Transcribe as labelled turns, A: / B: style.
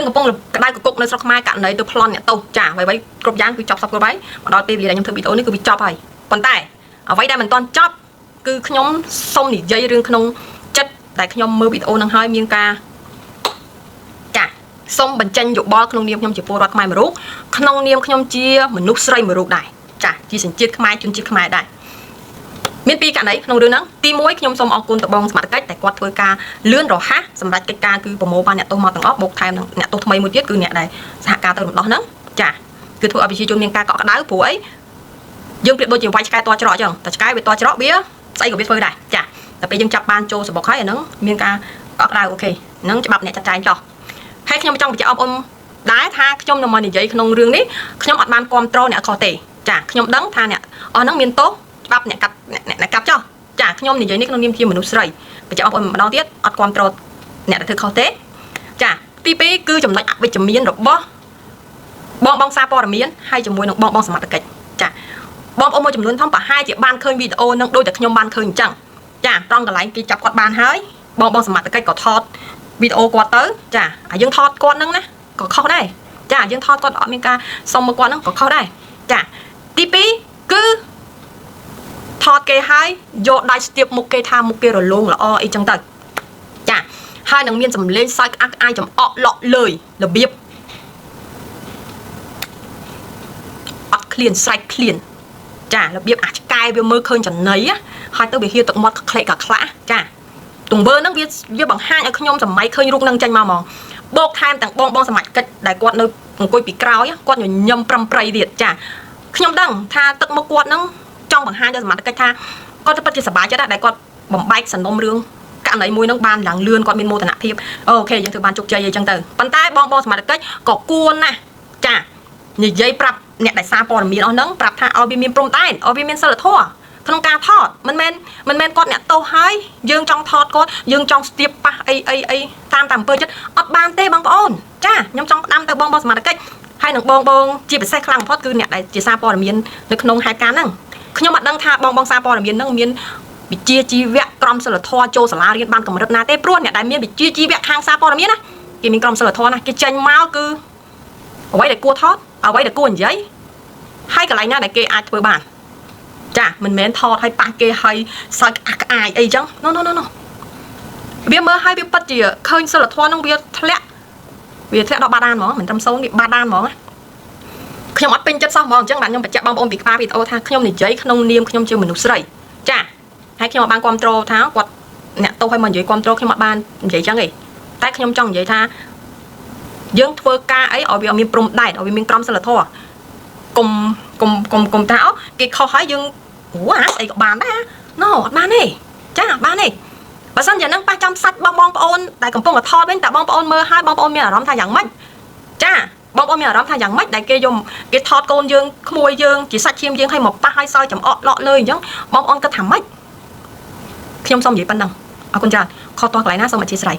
A: កំពុងក្តៅកគុកនៅស្រុកខ្មែរករណីទៅប្លន់អ្នកទោសចាអ្វីគ្រប់យ៉ាងគឺចប់សពគ្រប់ហើយមកដល់ពេលដែលខ្ញុំធ្វើវីដេអូនេះគឺវាចប់ហើយប៉ុន្តែអ្វីដែលមិនទាន់ចប់គឺខ្ញុំសូមនិយាយរឿងក្នុងចិត្តដែលខ្ញុំមើលវីដេអូនឹងហើយមានការចាសូមបញ្ចេញយោបល់ក្នុងនាមខ្ញុំជាពលរដ្ឋខ្មែរមួយរូបក្នុងនាមខ្ញុំជាមនុស្សស្រីមួយរូបដែរចាជាសញ្ជាតិខ្មែរជនជាតិខ្មែរដែរមានពីរករណីក្នុងរឿងហ្នឹងទី1ខ្ញុំសូមអរគុណទៅបងសមាជិកតែគាត់ធ្វើការលឿនរហ័សសម្រាប់កិច្ចការគឺប្រមូលបានអ្នកទោសមកទាំងអស់បូកថែមនឹងអ្នកទោសថ្មីមួយទៀតគឺអ្នកដែលសហការទៅរំដោះហ្នឹងចាគឺធ្វើឲ្យប្រជាជនមានការកក់ក្ដៅព្រោះអីយើងប្រៀបដូចជាវាយឆ្កែតច្រកអញ្ចឹងតែឆ្កែវាតច្រកវាស្អីក៏វាធ្វើដែរចាតែពេលយើងចាប់បានចូលសបុកហើយអាហ្នឹងមានការកក់ក្ដៅអូខេហ្នឹងច្បាប់អ្នកចាត់ចែងចោះហើយខ្ញុំចង់បញ្ជាក់អបអរដែរថាខ្ញុំនឹងមកនិយាយក្នុងរឿងនេះខ្ញុំអត់បានគ្រប់គ្រងអ្នកខុសទេចាខ្ញុំដឹងថាអ្នកអស់ហ្នឹងមានទោសច្បាប់អ្នកកាត់ចោះចាខ្ញុំនិយាយនេះក្នុងនាមជាមនុស្សស្រីបញ្ជាក់បងប្អូនម្ដងទៀតអត់គ្រប់គ្រងអ្នកដែលធ្វើខុសទេចាទី2គឺចំណុចអវិជ្ជមានរបស់បងសារព័ត៌មានហើយជាមួយនឹងបងសមត្ថកិច្ចចាបងប្អូនមួយចំនួនធំប្រហែលជាបានឃើញវីដេអូនឹងដូចតែខ្ញុំបានឃើញអញ្ចឹងចាត្រង់កន្លែងគេចាប់គាត់បានហើយបងសមត្ថកិច្ចក៏ថតវីដេអូគាត់ទៅចាហើយយើងថតគាត់ហ្នឹងណាក៏ខុសដែរចាយើងថតគាត់អត់មានការសុំមកគាត់ហ្នឹងក៏ខុសដែរចាទី2គឺថតគេហើយយកដៃស្ទាបមុខគេថាមុខគេរលោងល្អអីចឹងទៅចាហើយនឹងមានសម្លេងសើចក្អាក់ក្អាយចំអកលក់លើយរបៀបអត់ឃ្លានស្រែកឃ្លានចារបៀបអាឆ្កែវាមើលឃើញចំណៃហើយទៅវាហៀទឹកមាត់ក្លែកក្លាក់ចាទង្វើហ្នឹងវាបង្ហាញឲ្យខ្ញុំសម័យឃើញរូបហ្នឹងចេញមកហ្មងបោកថែមទាំងបងសមាជិកដែលគាត់នៅអង្គុយពីក្រោយគាត់ញញឹមប្រំប្រៃទៀតចាខ្ញុំដឹងថាទឹកមុខគាត់ហ្នឹងចង់បង្ហាញដល់សមាជិកថាគាត់ពិតជាសប្បាយចិត្តដែរដែលគាត់បំបែកសំណុំរឿងករណីមួយហ្នឹងបានឡើងលឿនគាត់មានមោទនភាពអូខេយើងធ្វើបានជោគជ័យអីចឹងទៅប៉ុន្តែបងសមាជិកក៏គួរណាស់ចានិយាយប្រាប់អ្នកដែលសារព័ត៌មានអស់ហ្នឹងប្រាប់ថាឲ្យវាមានព្រំដែនឲ្យវាមានសិលធម៌ក្នុងការថតមិនមែនគាត់អ្នកទោសហើយយើងចង់ថតគាត់យើងចង់ស្ទាបប៉ះអីតាមអំពើចិត្តអត់បានទេបងប្អូនចាខ្ញុំចង់ផ្ដាំទៅបងសមាជិកហើយនឹងបងជាពិសេសខ្លាំងបំផុតគឺអ្នកដែលជាសារព័ត៌មាននៅក្នុងហេតុការណ៍ហ្នឹងខ្ញុំអត់ដឹងថាបងសារព័ត៌មានហ្នឹងមានវិជ្ជាជីវៈក្រមសីលធម៌ចូលសាលារៀនបានកម្រិតណាទេព្រោះអ្នកដែលមានវិជ្ជាជីវៈខាងសារព័ត៌មានណាគេមានក្រមសីលធម៌ណាគេចេញមកគឺអ្វីដែលគួរថតអ្វីដែលគួរនិយាយហើយកន្លែងណាដែលគេអាចធ្វើបានចាមិនមែនថតឲ្យប៉ះគេឲ្យសើចក្អាយអីចឹង no វាមើលឲ្យវាពិតជាឃើញសិលធម៌ហ្នឹងវាធ្លាក់ដល់បាតដានហ្មងមិនត្រឹមសូនវាបាតដានហ្មងខ្ញុំអត់ពេញចិត្តសោះហ្មងអញ្ចឹងបាទខ្ញុំបញ្ជាក់បងប្អូនពីក្បាលវីដេអូថាខ្ញុំនិយាយក្នុងនាមខ្ញុំជាមនុស្សស្រីចាហើយខ្ញុំអត់បានគ្រប់គ្រងថាគាត់អ្នកទោសឲ្យមកនិយាយគ្រប់គ្រងខ្ញុំអត់បាននិយាយចឹងទេតែខ្ញុំចង់និយាយថាយើងធ្វើការអីឲ្យវាមានព្រំដែនឲ្យវាមានក្រមសីលធម៌កុំថាអូគេខុសហើយយើងអាស្អីក៏បានដែរ no អត់បានទេចាអត់បានទេបើសិនជានឹងប៉ះចំសាច់បងប្អូនដែលកំពុងតែថតវិញតែបងប្អូនមើលហើយបងប្អូនមានអារម្មណ៍ថាយ៉ាងម៉េចចាបងប្អូនមានអារម្មណ៍ថាយ៉ាងម៉េចដែលគេថតកូនយើងក្មួយយើងជាសាច់ឈាមយើងឲ្យមកប៉ះឲ្យសើចំអកលក់លើអញ្ចឹងបងប្អូនគិតថាម៉េចខ្ញុំសូមនិយាយប៉ុណ្ណឹងអរគុណច្រើនខុសតោះកន្លែងណាសូមអធិស្ឋាន